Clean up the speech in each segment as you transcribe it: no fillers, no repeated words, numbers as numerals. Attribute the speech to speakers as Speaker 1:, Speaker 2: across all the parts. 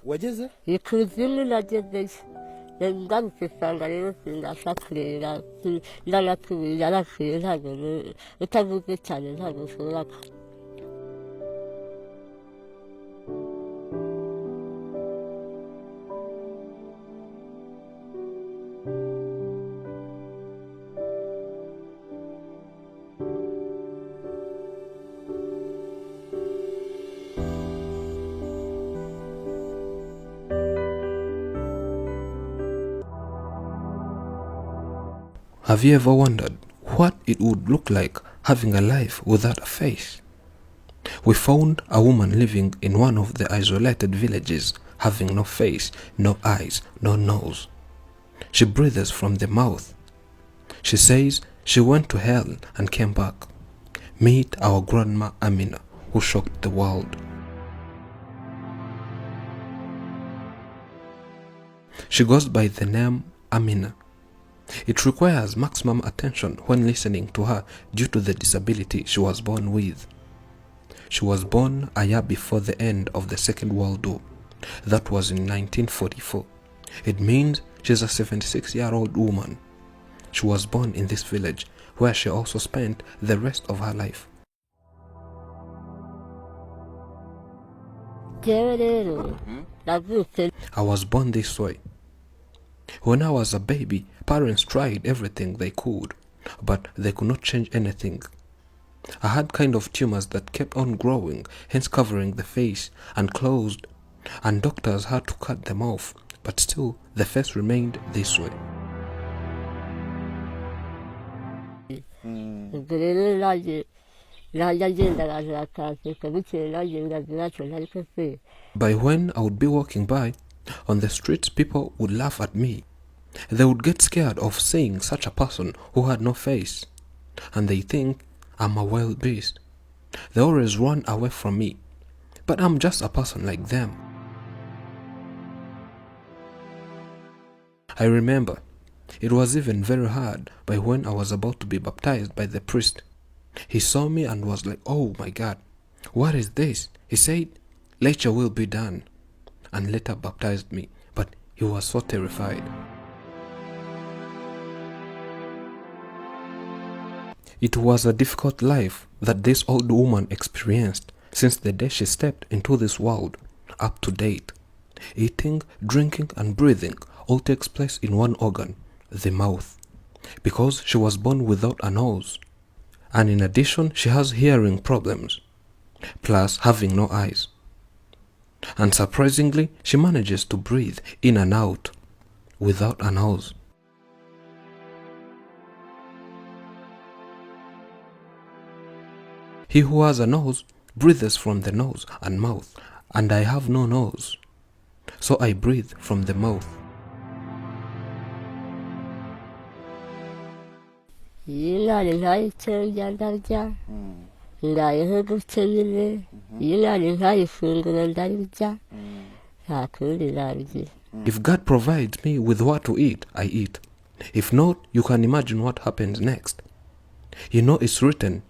Speaker 1: wageze
Speaker 2: ikuzimu nagezeyo ngarutse usanga rero sinabasha kureba ndanatuye yarapfuye ntabwo utavuze cyane ntabwo ushobora
Speaker 3: Have you ever wondered what it would look like having a life without a face? We found a woman living in one of the isolated villages, having no face, no eyes, no nose. She breathes from the mouth. She says she went to hell and came back. Meet our grandma Amina, who shocked the world. She goes by the name Amina. It requires maximum attention when listening to her due to the disability she was born with. She was born a year before the end of the Second World War. That was in 1944. It means she's a 76-year-old woman. She was born in this village, where she also spent the rest of her life. I was born this way. When I was a baby, parents tried everything they could, but they could not change anything. I had kind of tumors that kept on growing, hence covering the face and closed, and doctors had to cut them off, but still the face remained this way. By when I would be walking by, on the streets people would laugh at me. They would get scared of seeing such a person who had no face, and they think I'm a wild beast. They always run away from me, but I'm just a person like them. I remember it was even very hard by when I was about to be baptized by the priest. He saw me and was like, "Oh my God, what is this?" He said, "Let your will be done," and later baptized me, but he was so terrified. It was a difficult life that this old woman experienced since the day she stepped into this world up to date. Eating, drinking and breathing all takes place in one organ, the mouth, because she was born without a nose. And in addition, she has hearing problems, plus having no eyes. And surprisingly, she manages to breathe in and out without a nose. He who has a nose breathes from the nose and mouth, and I have no nose, so I breathe from the mouth. If God provides me with what to eat, I eat. If not, you can imagine what happens next. You know it's written,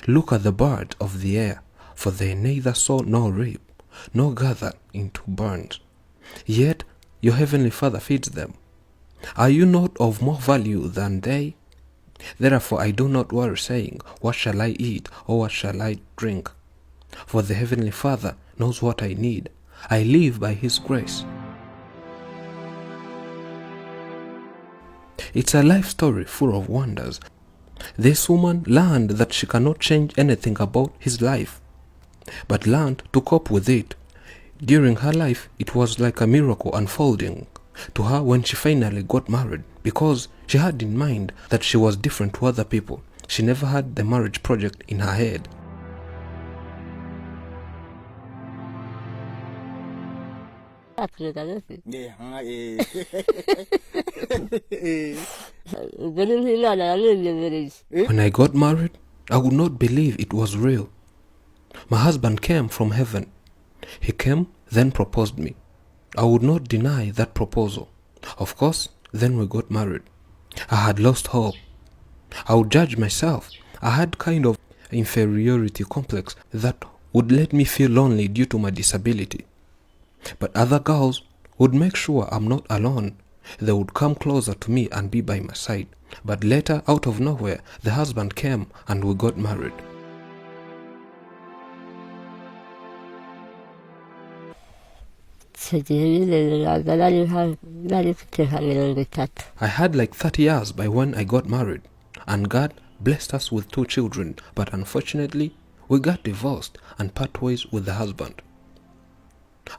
Speaker 3: "Look at the birds of the air, for they neither sow nor reap, nor gather into barns. Yet your heavenly Father feeds them. Are you not of more value than they? Therefore I do not worry, saying, what shall I eat, or what shall I drink? For the heavenly Father knows what I need. I live by His grace." It's a life story full of wonders. This woman learned that she cannot change anything about his life, but learned to cope with it. During her life, it was like a miracle unfolding to her when she finally got married, because she had in mind that she was different to other people. She never had the marriage project in her head. When I got married, I would not believe it was real. My husband came from heaven. He came, then proposed me. I would not deny that proposal. Of course, then we got married. I had lost hope. I would judge myself. I had kind of inferiority complex that would let me feel lonely due to my disability. But other girls would make sure I'm not alone. They would come closer to me and be by my side. But later, out of nowhere, the husband came and we got married.
Speaker 2: I
Speaker 3: had like 30 years by when I got married, and God blessed us with 2 children, but unfortunately, we got divorced and part ways with the husband.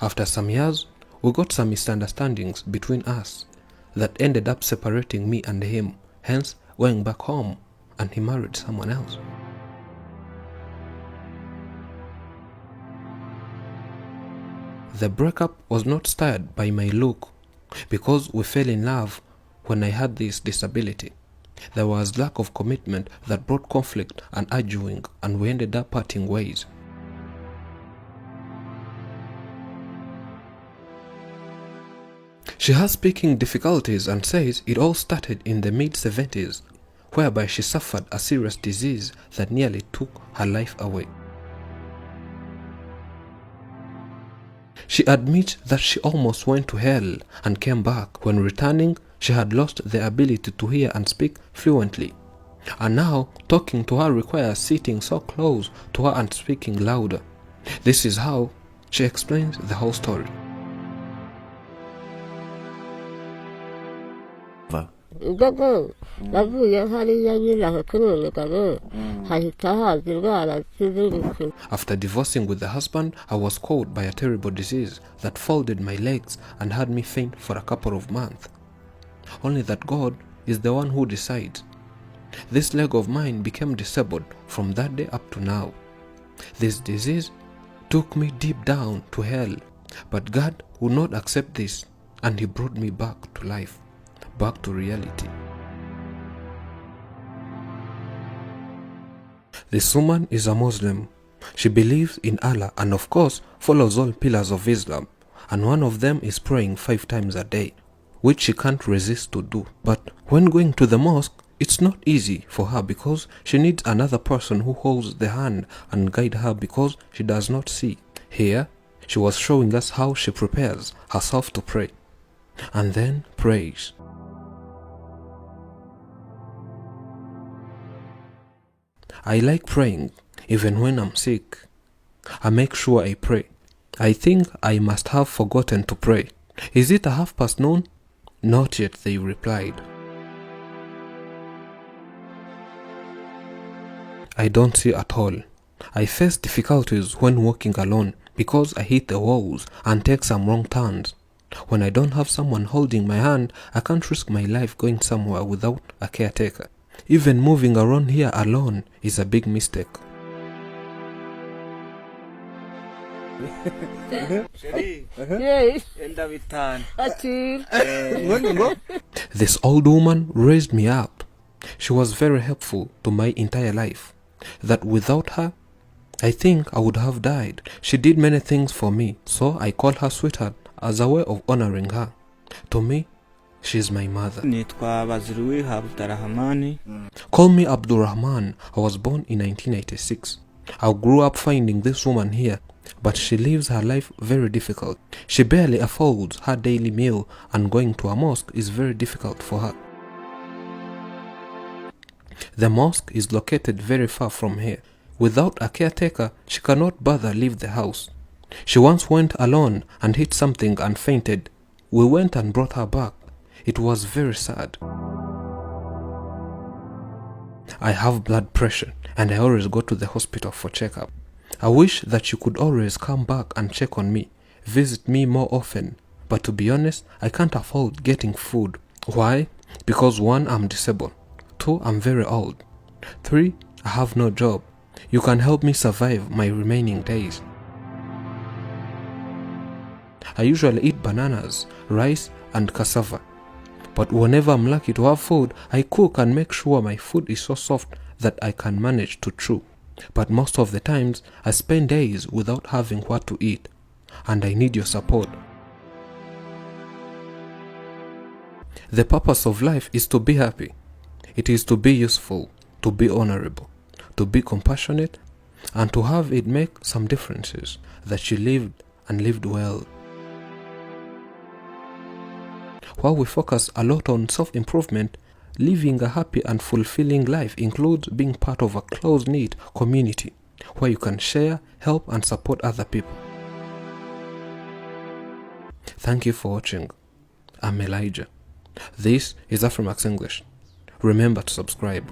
Speaker 3: After some years, we got some misunderstandings between us that ended up separating me and him, hence going back home, and he married someone else. The breakup was not started by my look, because we fell in love when I had this disability. There was lack of commitment that brought conflict and arguing, and we ended up parting ways. She has speaking difficulties and says it all started in the mid-70s, whereby she suffered a serious disease that nearly took her life away. She admits that she almost went to hell and came back. When returning, she had lost the ability to hear and speak fluently. And now, talking to her requires sitting so close to her and speaking louder. This is how she explains the whole story. After divorcing with the husband, I was caught by a terrible disease that folded my legs and had me faint for a couple of months. Only that God is the one who decides. This leg of mine became disabled from that day up to now. This disease took me deep down to hell, but God would not accept this, and He brought me back to life, back to reality. This woman is a Muslim. She believes in Allah and of course follows all pillars of Islam, and one of them is praying 5 times a day, which she can't resist to do. But when going to the mosque, it's not easy for her because she needs another person who holds the hand and guide her because she does not see. Here, she was showing us how she prepares herself to pray, and then prays. I like praying, even when I'm sick. I make sure I pray. I think I must have forgotten to pray. Is it noon? Not yet, they replied. I don't see at all. I face difficulties when walking alone because I hit the walls and take some wrong turns. When I don't have someone holding my hand, I can't risk my life going somewhere without a caretaker. Even moving around here alone is a big mistake. This old woman raised me up. She was very helpful to my entire life. That without her, I think I would have died. She did many things for me, so I call her sweetheart as a way of honoring her. To me, she is my mother. Call me Abdurrahman. I was born in 1986. I grew up finding this woman here, but she lives her life very difficult. She barely affords her daily meal, and going to a mosque is very difficult for her. The mosque is located very far from here. Without a caretaker, she cannot bother leave the house. She once went alone and hit something and fainted. We went and brought her back. It was very sad. I have blood pressure and I always go to the hospital for checkup. I wish that you could always come back and check on me, visit me more often. But to be honest, I can't afford getting food. Why? Because 1, I'm disabled. 2, I'm very old. 3, I have no job. You can help me survive my remaining days. I usually eat bananas, rice and cassava. But whenever I'm lucky to have food, I cook and make sure my food is so soft that I can manage to chew. But most of the times, I spend days without having what to eat, and I need your support. The purpose of life is to be happy. It is to be useful, to be honorable, to be compassionate, and to have it make some differences that you lived and lived well. While we focus a lot on self-improvement, living a happy and fulfilling life includes being part of a close-knit community where you can share, help, and support other people. Thank you for watching. I'm Elijah. This is Afromax English. Remember to subscribe.